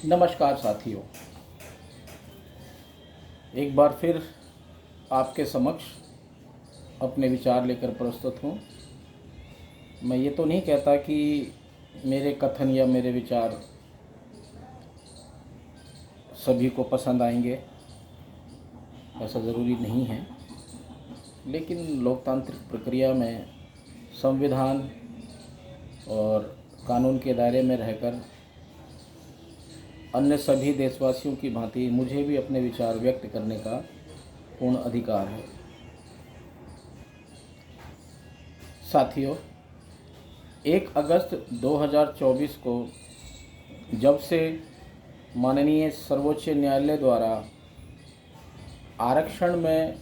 नमस्कार साथियों, एक बार फिर आपके समक्ष अपने विचार लेकर प्रस्तुत हूँ। मैं ये तो नहीं कहता कि मेरे कथन या मेरे विचार सभी को पसंद आएंगे, ऐसा ज़रूरी नहीं है। लेकिन लोकतांत्रिक प्रक्रिया में संविधान और कानून के दायरे में रहकर अन्य सभी देशवासियों की भांति मुझे भी अपने विचार व्यक्त करने का पूर्ण अधिकार है। साथियों, 1 अगस्त 2024 को जब से माननीय सर्वोच्च न्यायालय द्वारा आरक्षण में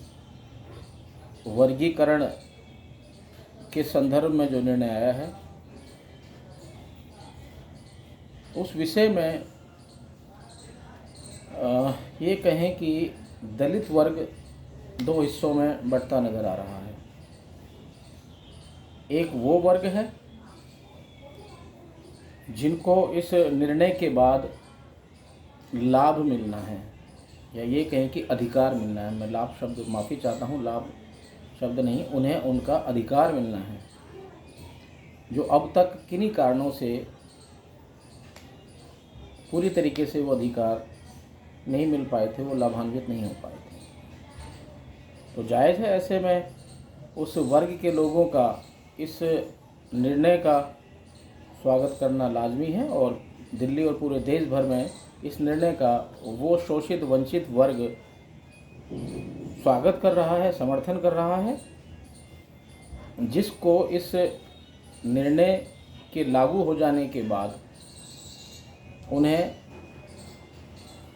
वर्गीकरण के संदर्भ में जो निर्णय आया है, उस विषय में ये कहें कि दलित वर्ग 2 हिस्सों में बंटता नज़र आ रहा है। एक वो वर्ग है जिनको इस निर्णय के बाद लाभ मिलना है, या ये कहें कि अधिकार मिलना है। मैं लाभ शब्द माफ़ी चाहता हूँ, लाभ शब्द नहीं, उन्हें उनका अधिकार मिलना है, जो अब तक किन्हीं कारणों से पूरी तरीके से वो अधिकार नहीं मिल पाए थे, वो लाभान्वित नहीं हो पाए थे। तो जायज़ है ऐसे में उस वर्ग के लोगों का इस निर्णय का स्वागत करना लाजमी है, और दिल्ली और पूरे देश भर में इस निर्णय का वो शोषित वंचित वर्ग स्वागत कर रहा है, समर्थन कर रहा है, जिसको इस निर्णय के लागू हो जाने के बाद उन्हें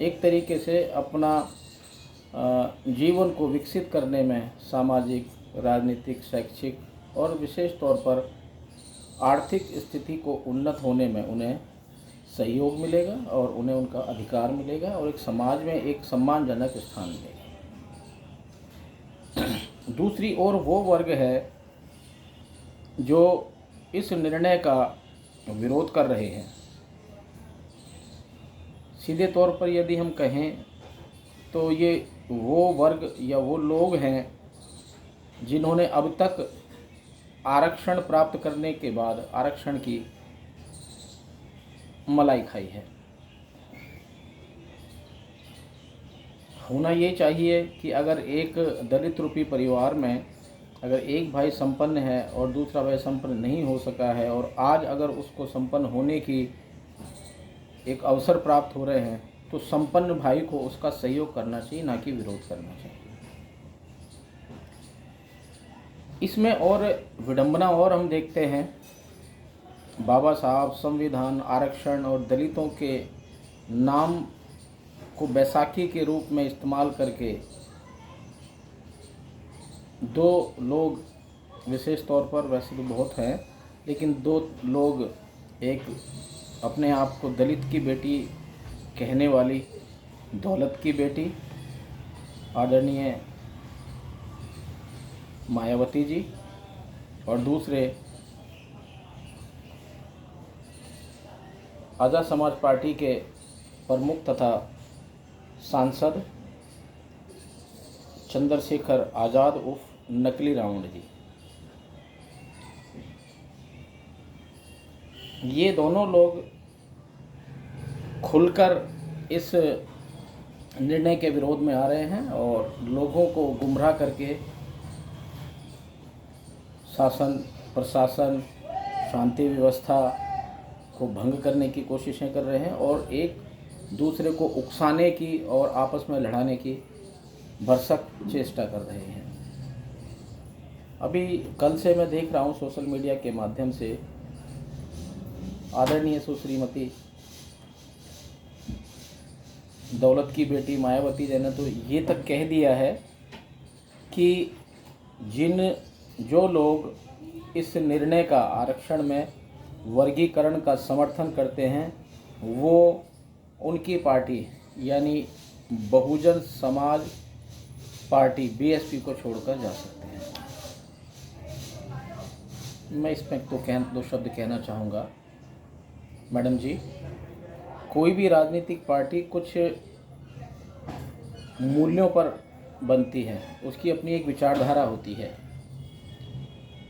एक तरीके से अपना जीवन को विकसित करने में सामाजिक, राजनीतिक, शैक्षिक और विशेष तौर पर आर्थिक स्थिति को उन्नत होने में उन्हें सहयोग मिलेगा, और उन्हें उनका अधिकार मिलेगा, और एक समाज में एक सम्मानजनक स्थान मिलेगा। दूसरी ओर वो वर्ग है जो इस निर्णय का विरोध कर रहे हैं। सीधे तौर पर यदि हम कहें तो ये वो वर्ग या वो लोग हैं जिन्होंने अब तक आरक्षण प्राप्त करने के बाद आरक्षण की मलाई खाई है। होना ये चाहिए कि अगर एक दलित रूपी परिवार में अगर एक भाई संपन्न है और दूसरा भाई संपन्न नहीं हो सका है, और आज अगर उसको संपन्न होने की एक अवसर प्राप्त हो रहे हैं, तो संपन्न भाई को उसका सहयोग करना चाहिए, ना कि विरोध करना चाहिए। इसमें और विडंबना और हम देखते हैं, बाबा साहब संविधान, आरक्षण और दलितों के नाम को बैसाखी के रूप में इस्तेमाल करके दो लोग, विशेष तौर पर, वैसे तो बहुत हैं, लेकिन 2 लोग, एक अपने आप को दलित की बेटी कहने वाली दौलत की बेटी आदरणीय मायावती जी, और दूसरे आज़ाद समाज पार्टी के प्रमुख तथा सांसद चंद्रशेखर आज़ाद उर्फ नकली रावण जी। ये दोनों लोग खुलकर इस निर्णय के विरोध में आ रहे हैं और लोगों को गुमराह करके शासन, प्रशासन, शांति व्यवस्था को भंग करने की कोशिशें कर रहे हैं, और एक दूसरे को उकसाने की और आपस में लड़ाने की भरसक चेष्टा कर रहे हैं। अभी कल से मैं देख रहा हूँ सोशल मीडिया के माध्यम से आदरणीय सुश्रीमती दौलत की बेटी मायावती जी ने तो ये तक कह दिया है कि जो लोग इस निर्णय का, आरक्षण में वर्गीकरण का समर्थन करते हैं, वो उनकी पार्टी यानी बहुजन समाज पार्टी बीएसपी को छोड़कर जा सकते हैं। मैं इसमें तो 2 शब्द कहना चाहूँगा। मैडम जी, कोई भी राजनीतिक पार्टी कुछ मूल्यों पर बनती है, उसकी अपनी एक विचारधारा होती है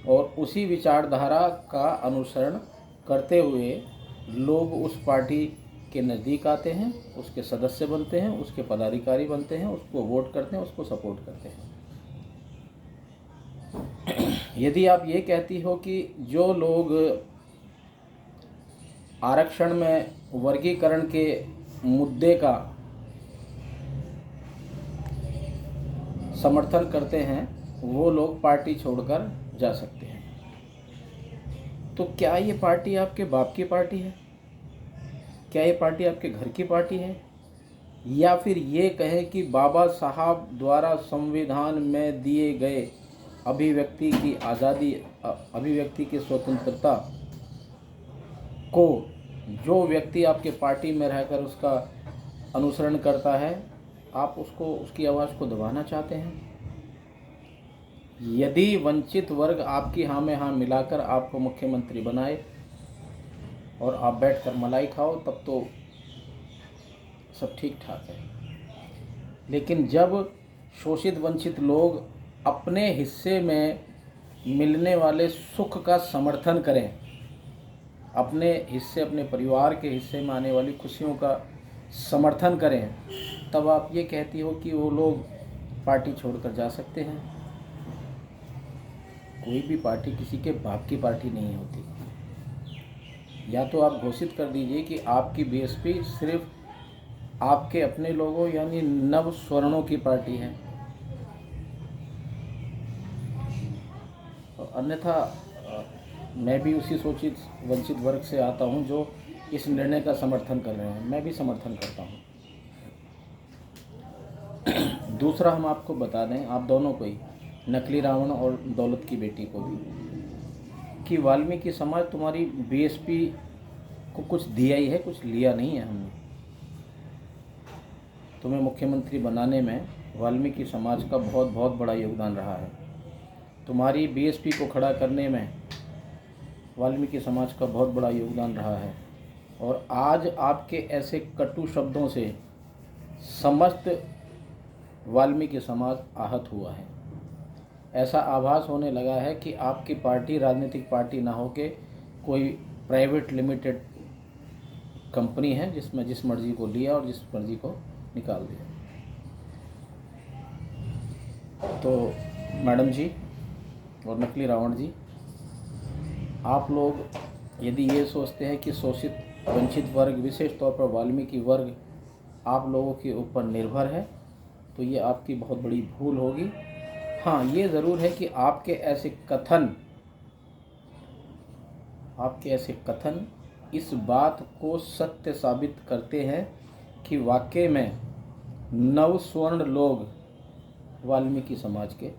और उसी विचारधारा का अनुसरण करते हुए लोग उस पार्टी के नज़दीक आते हैं, उसके सदस्य बनते हैं, उसके पदाधिकारी बनते हैं, उसको वोट करते हैं, उसको सपोर्ट करते हैं। यदि आप ये कहती हो कि जो लोग आरक्षण में वर्गीकरण के मुद्दे का समर्थन करते हैं वो लोग पार्टी छोड़कर जा सकते हैं, तो क्या ये पार्टी आपके बाप की पार्टी है? क्या ये पार्टी आपके घर की पार्टी है? या फिर ये कहे कि बाबा साहब द्वारा संविधान में दिए गए अभिव्यक्ति की आज़ादी, अभिव्यक्ति की स्वतंत्रता को जो व्यक्ति आपके पार्टी में रहकर उसका अनुसरण करता है, आप उसको, उसकी आवाज़ को दबाना चाहते हैं? यदि वंचित वर्ग आपकी हाँ में हाँ मिलाकर आपको मुख्यमंत्री बनाए और आप बैठकर मलाई खाओ, तब तो सब ठीक ठाक है। लेकिन जब शोषित वंचित लोग अपने हिस्से में मिलने वाले सुख का समर्थन करें, अपने हिस्से, अपने परिवार के हिस्से में आने वाली खुशियों का समर्थन करें, तब आप ये कहती हो कि वो लोग पार्टी छोड़कर जा सकते हैं। कोई भी पार्टी किसी के बाप की पार्टी नहीं होती। या तो आप घोषित कर दीजिए कि आपकी बीएसपी सिर्फ आपके अपने लोगों यानी नव स्वर्णों की पार्टी है, और अन्यथा मैं भी उसी शोषित वंचित वर्ग से आता हूं जो इस निर्णय का समर्थन कर रहे हैं। मैं भी समर्थन करता हूं। दूसरा, हम आपको बता दें, आप दोनों को ही, नकली रावण और दौलत की बेटी को भी, कि वाल्मीकि समाज तुम्हारी बीएसपी को कुछ दिया ही है, कुछ लिया नहीं है। हमने तुम्हें मुख्यमंत्री बनाने में वाल्मीकि समाज का बहुत बहुत बड़ा योगदान रहा है। तुम्हारी बीएसपी को खड़ा करने में वाल्मीकि समाज का बहुत बड़ा योगदान रहा है। और आज आपके ऐसे कटु शब्दों से समस्त वाल्मीकि समाज आहत हुआ है। ऐसा आभास होने लगा है कि आपकी पार्टी राजनीतिक पार्टी ना होके कोई प्राइवेट लिमिटेड कंपनी है जिसमें जिस मर्जी को लिया और जिस मर्जी को निकाल दिया। तो मैडम जी और नकली रावण जी, आप लोग यदि ये सोचते हैं कि शोषित वंचित वर्ग, विशेष तौर पर वाल्मीकि वर्ग आप लोगों के ऊपर निर्भर है, तो ये आपकी बहुत बड़ी भूल होगी। हाँ, ये ज़रूर है कि आपके ऐसे कथन इस बात को सत्य साबित करते हैं कि वाकई में नव स्वर्ण लोग वाल्मीकि समाज के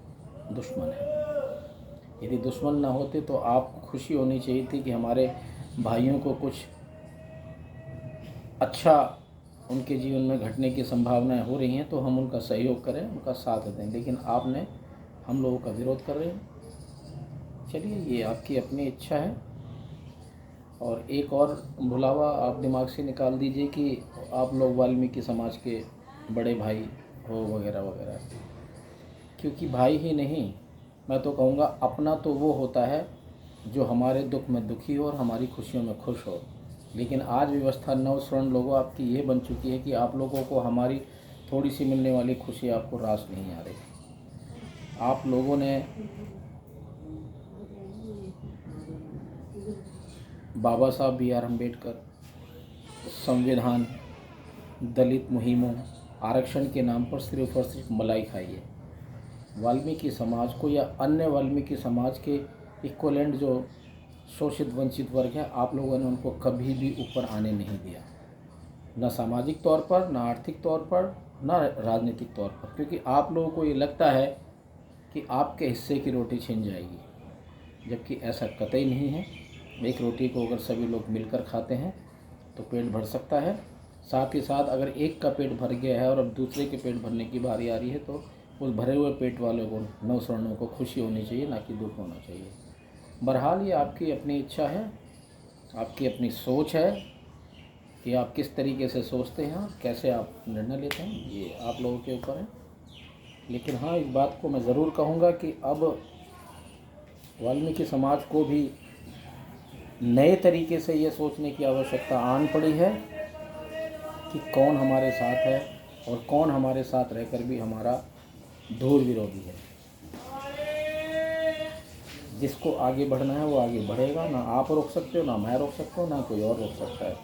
दुश्मन हैं। यदि दुश्मन ना होते तो आप खुशी होनी चाहिए थी कि हमारे भाइयों को कुछ अच्छा उनके जीवन में घटने की संभावनाएं हो रही हैं, तो हम उनका सहयोग करें, उनका साथ दें। लेकिन आपने हम लोगों का विरोध कर रहे हैं। चलिए, ये आपकी अपनी इच्छा है। और एक और भुलावा आप दिमाग से निकाल दीजिए कि आप लोग वाल्मीकि समाज के बड़े भाई हो वगैरह वगैरह, क्योंकि भाई ही नहीं, मैं तो कहूँगा अपना तो वो होता है जो हमारे दुख में दुखी हो और हमारी खुशियों में खुश हो। लेकिन आज व्यवस्था नव स्वर्ण लोगों आपकी ये बन चुकी है कि आप लोगों को हमारी थोड़ी सी मिलने वाली खुशी आपको रास नहीं आ रही। आप लोगों ने बाबा साहब बी आर अम्बेडकर, संविधान, दलित मुहिमों, आरक्षण के नाम पर सिर्फ और सिर्फ मलाई खाई है। वाल्मीकि समाज को या अन्य वाल्मीकि समाज के इक्वलेंट जो शोषित वंचित वर्ग है, आप लोगों ने उनको कभी भी ऊपर आने नहीं दिया, न सामाजिक तौर पर, न आर्थिक तौर पर, न राजनीतिक तौर पर। क्योंकि आप लोगों को ये लगता है कि आपके हिस्से की रोटी छिन जाएगी, जबकि ऐसा कतई नहीं है। एक रोटी को अगर सभी लोग मिलकर खाते हैं तो पेट भर सकता है। साथ ही साथ अगर एक का पेट भर गया है और अब दूसरे के पेट भरने की बारी आ रही है, तो उस भरे हुए पेट वाले को, नव स्वर्णों को खुशी होनी चाहिए, ना कि दुख होना चाहिए। बहरहाल ये आपकी अपनी इच्छा है, आपकी अपनी सोच है। कि आप किस तरीके से सोचते हैं, कैसे आप निर्णय लेते हैं, ये आप लोगों के ऊपर है। लेकिन हाँ, इस बात को मैं ज़रूर कहूँगा कि अब वाल्मीकि समाज को भी नए तरीके से ये सोचने की आवश्यकता आन पड़ी है कि कौन हमारे साथ है और कौन हमारे साथ रहकर भी हमारा दूर विरोधी है। जिसको आगे बढ़ना है वो आगे बढ़ेगा, ना आप रोक सकते हो, ना मैं रोक सकता हूँ, ना कोई और रोक सकता है।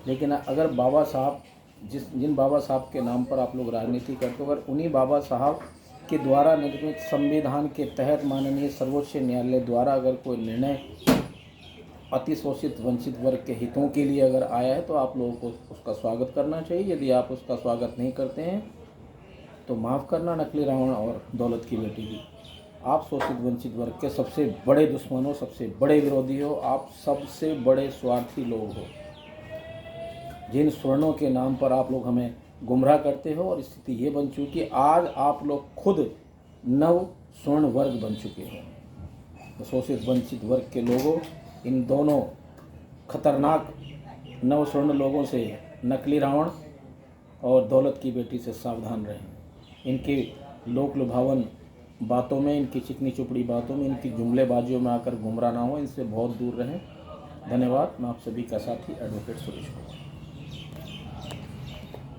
लेकिन अगर बाबा साहब जिन बाबा साहब के नाम पर आप लोग राजनीति करते हो, अगर उन्हीं बाबा साहब के द्वारा निर्मित संविधान के तहत माननीय सर्वोच्च न्यायालय द्वारा अगर कोई निर्णय अतिशोषित वंचित वर्ग के हितों के लिए अगर आया है तो आप लोगों को उसका स्वागत करना चाहिए। यदि आप उसका स्वागत नहीं करते हैं तो माफ़ करना नकली रावण और दौलत की बेटी की, आप शोषित वंचित वर्ग के सबसे बड़े दुश्मन हो, सबसे बड़े विरोधी हो, आप सबसे बड़े स्वार्थी लोग हो। जिन स्वर्णों के नाम पर आप लोग हमें गुमराह करते हो और स्थिति ये बन चुकी है, आज आप लोग खुद नव स्वर्ण वर्ग बन चुके हो। तो शोषित वंचित वर्ग के लोगों, इन दोनों खतरनाक नव स्वर्ण लोगों से, नकली रावण और दौलत की बेटी से सावधान रहें। इनकी लोक लुभावन बातों में, इनकी चिकनी चुपड़ी बातों में, इनकी जुमलेबाजियों में आकर गुमराह ना हो, इनसे बहुत दूर रहें। धन्यवाद। मैं आप सभी का साथी एडवोकेट सुरेश कुमार।